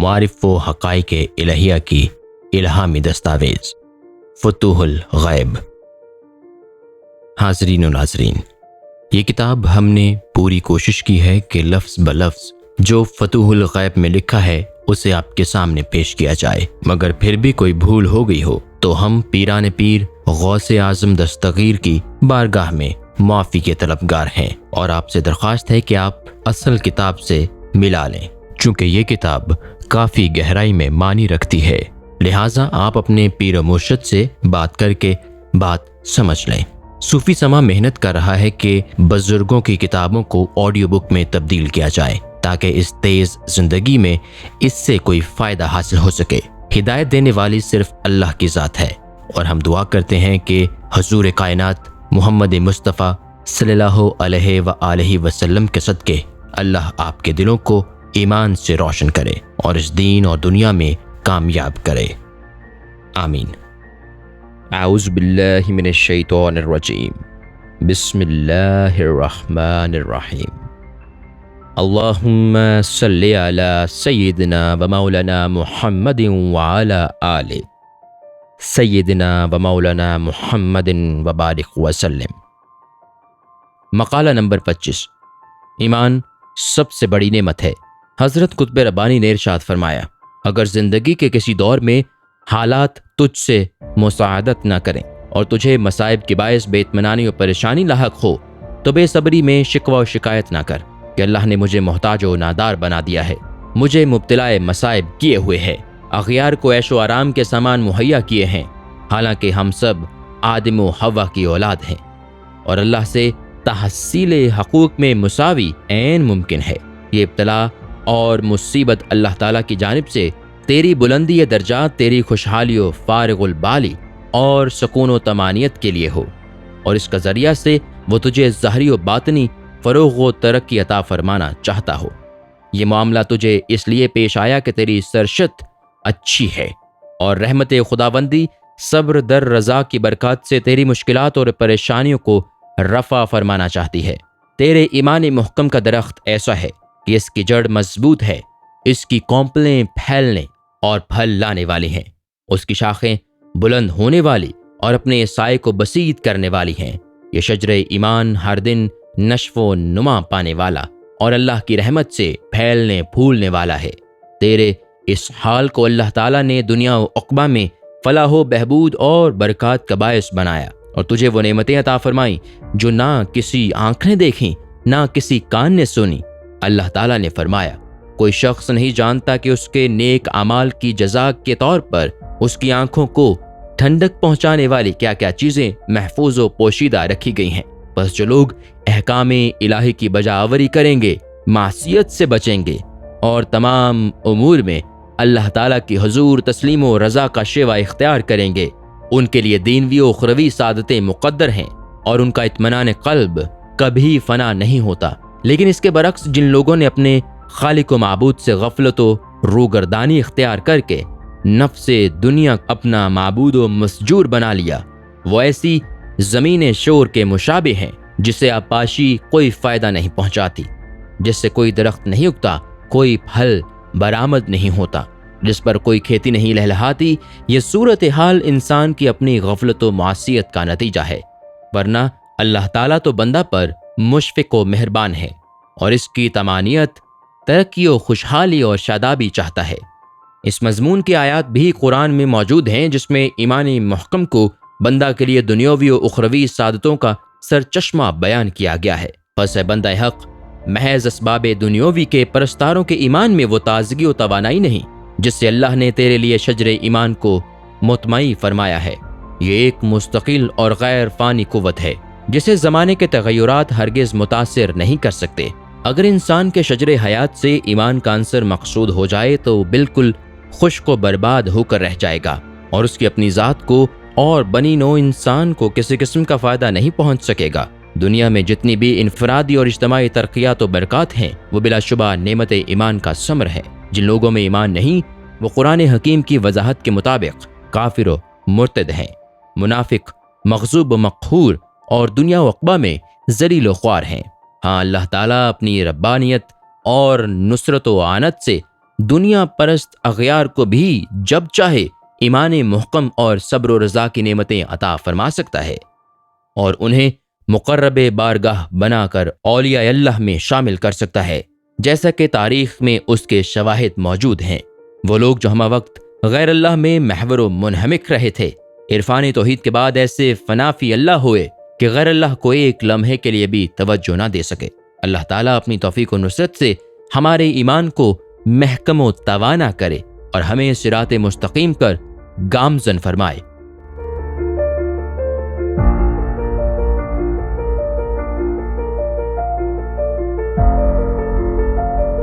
معارف و حقائق الہیہ کی الہامی دستاویز فتوح الغیب۔ حاضرین و ناظرین، یہ کتاب ہم نے پوری کوشش کی ہے کہ لفظ بلفظ جو فتوح الغیب میں لکھا ہے اسے آپ کے سامنے پیش کیا جائے، مگر پھر بھی کوئی بھول ہو گئی ہو تو ہم پیران پیر غوث اعظم دستگیر کی بارگاہ میں معافی کے طلبگار ہیں، اور آپ سے درخواست ہے کہ آپ اصل کتاب سے ملا لیں، چونکہ یہ کتاب کافی گہرائی میں معنی رکھتی ہے، لہٰذا آپ اپنے پیر و مرشد سے بات کر کے بات سمجھ لیں۔ صوفی سما محنت کر رہا ہے کہ بزرگوں کی کتابوں کو آڈیو بک میں تبدیل کیا جائے تاکہ اس تیز زندگی میں اس سے کوئی فائدہ حاصل ہو سکے۔ ہدایت دینے والی صرف اللہ کی ذات ہے، اور ہم دعا کرتے ہیں کہ حضور کائنات محمد مصطفیٰ صلی اللہ علیہ وآلہ وسلم کے صدقے اللہ آپ کے دلوں کو ایمان سے روشن کرے اور اس دین اور دنیا میں کامیاب کرے، آمین۔ اعوذ باللہ من الشیطان الرجیم، بسم اللہ الرحمن الرحیم۔ اللہم صلی علی سیدنا و مولانا محمد وعلی آل سیدنا و مولانا محمد وبارک وسلم۔ مقالہ نمبر 25، ایمان سب سے بڑی نعمت ہے۔ حضرت قطب ربانی نے ارشاد فرمایا، اگر زندگی کے کسی دور میں حالات تجھ سے مساعدت نہ کریں اور تجھے مصائب کے باعث بے اطمینانی و پریشانی لاحق ہو تو بے صبری میں شکوہ و شکایت نہ کر کہ اللہ نے مجھے محتاج و نادار بنا دیا ہے، مجھے مبتلا مصائب کیے ہوئے ہے، اغیار کو عیش و آرام کے سامان مہیا کیے ہیں، حالانکہ ہم سب آدم و حوا کی اولاد ہیں، اور اللہ سے تحصیل حقوق میں مساوی عین ممکن ہے۔ یہ ابتلا اور مصیبت اللہ تعالیٰ کی جانب سے تیری بلندی درجات، تیری خوشحالی و فارغ البالی اور سکون و طمانینت کے لیے ہو، اور اس کا ذریعہ سے وہ تجھے ظاہری و باطنی فروغ و ترقی عطا فرمانا چاہتا ہو۔ یہ معاملہ تجھے اس لیے پیش آیا کہ تیری سرشت اچھی ہے، اور رحمت خداوندی صبر در رضا کی برکات سے تیری مشکلات اور پریشانیوں کو رفع فرمانا چاہتی ہے۔ تیرے ایمان محکم کا درخت ایسا ہے کہ اس کی جڑ مضبوط ہے، اس کی کونپلیں پھیلنے اور پھل لانے والی ہیں، اس کی شاخیں بلند ہونے والی اور اپنے سائے کو بسیط کرنے والی ہیں۔ یہ شجر ایمان ہر دن نشو و نما پانے والا اور اللہ کی رحمت سے پھیلنے پھولنے والا ہے۔ تیرے اس حال کو اللہ تعالیٰ نے دنیا و عقبہ میں فلاح و بہبود اور برکات کا باعث بنایا، اور تجھے وہ نعمتیں عطا فرمائیں جو نہ کسی آنکھ نے دیکھیں نہ کسی کان نے سنی۔ اللہ تعالیٰ نے فرمایا، کوئی شخص نہیں جانتا کہ اس کے نیک اعمال کی جزا کے طور پر اس کی آنکھوں کو ٹھنڈک پہنچانے والی کیا کیا چیزیں محفوظ و پوشیدہ رکھی گئی ہیں۔ بس جو لوگ احکام الہی کی بجا آوری کریں گے، معصیت سے بچیں گے اور تمام امور میں اللہ تعالیٰ کی حضور تسلیم و رضا کا شیوہ اختیار کریں گے، ان کے لیے دینوی و اخروی سعادتیں مقدر ہیں، اور ان کا اطمینان قلب کبھی فنا نہیں ہوتا۔ لیکن اس کے برعکس جن لوگوں نے اپنے خالق و معبود سے غفلت و روگردانی اختیار کر کے نفس دنیا اپنا معبود و مسجور بنا لیا، وہ ایسی زمین شور کے مشابہ ہیں جسے آبپاشی کوئی فائدہ نہیں پہنچاتی، جس سے کوئی درخت نہیں اگتا، کوئی پھل برآمد نہیں ہوتا، جس پر کوئی کھیتی نہیں لہلہاتی۔ یہ صورتحال انسان کی اپنی غفلت و معصیت کا نتیجہ ہے، ورنہ اللہ تعالیٰ تو بندہ پر مشفق و مہربان ہے اور اس کی طمانینت، ترقی و خوشحالی اور شادابی چاہتا ہے۔ اس مضمون کی آیات بھی قرآن میں موجود ہیں جس میں ایمان محکم کو بندہ کے لیے دنیاوی و اخروی سعادتوں کا سرچشمہ بیان کیا گیا ہے۔ پس اے بندہ حق، محض اسباب دنیاوی کے پرستاروں کے ایمان میں وہ تازگی و توانائی نہیں جس سے اللہ نے تیرے لیے شجر ایمان کو مطمئن فرمایا ہے۔ یہ ایک مستقل اور غیر فانی قوت ہے جسے زمانے کے تغیرات ہرگز متاثر نہیں کر سکتے۔ اگر انسان کے شجر حیات سے ایمان کا عنصر مقصود ہو جائے تو بالکل خشک و برباد ہو کر رہ جائے گا، اور اس کی اپنی ذات کو اور بنی نوع انسان کو کسی قسم کا فائدہ نہیں پہنچ سکے گا۔ دنیا میں جتنی بھی انفرادی اور اجتماعی ترقیات و برکات ہیں وہ بلا شبہ نعمت ایمان کا ثمر ہے۔ جن لوگوں میں ایمان نہیں وہ قرآن حکیم کی وضاحت کے مطابق کافر و مرتد ہیں، منافق، مغضوب و مقہور اور دنیا و عقبہ میں ذلیل و خوار ہیں۔ ہاں، اللہ تعالیٰ اپنی ربانیت اور نصرت و اعانت سے دنیا پرست اغیار کو بھی جب چاہے ایمان محکم اور صبر و رضا کی نعمتیں عطا فرما سکتا ہے اور انہیں مقرب بارگاہ بنا کر اولیاء اللہ میں شامل کر سکتا ہے، جیسا کہ تاریخ میں اس کے شواہد موجود ہیں۔ وہ لوگ جو ہمہ وقت غیر اللہ میں محور و منہمک رہے تھے، عرفان توحید کے بعد ایسے فنا فی اللہ ہوئے کہ غیر اللہ کو ایک لمحے کے لیے بھی توجہ نہ دے سکے۔ اللہ تعالیٰ اپنی توفیق و نصرت سے ہمارے ایمان کو محکم و توانا کرے اور ہمیں صراط مستقیم پر گامزن فرمائے۔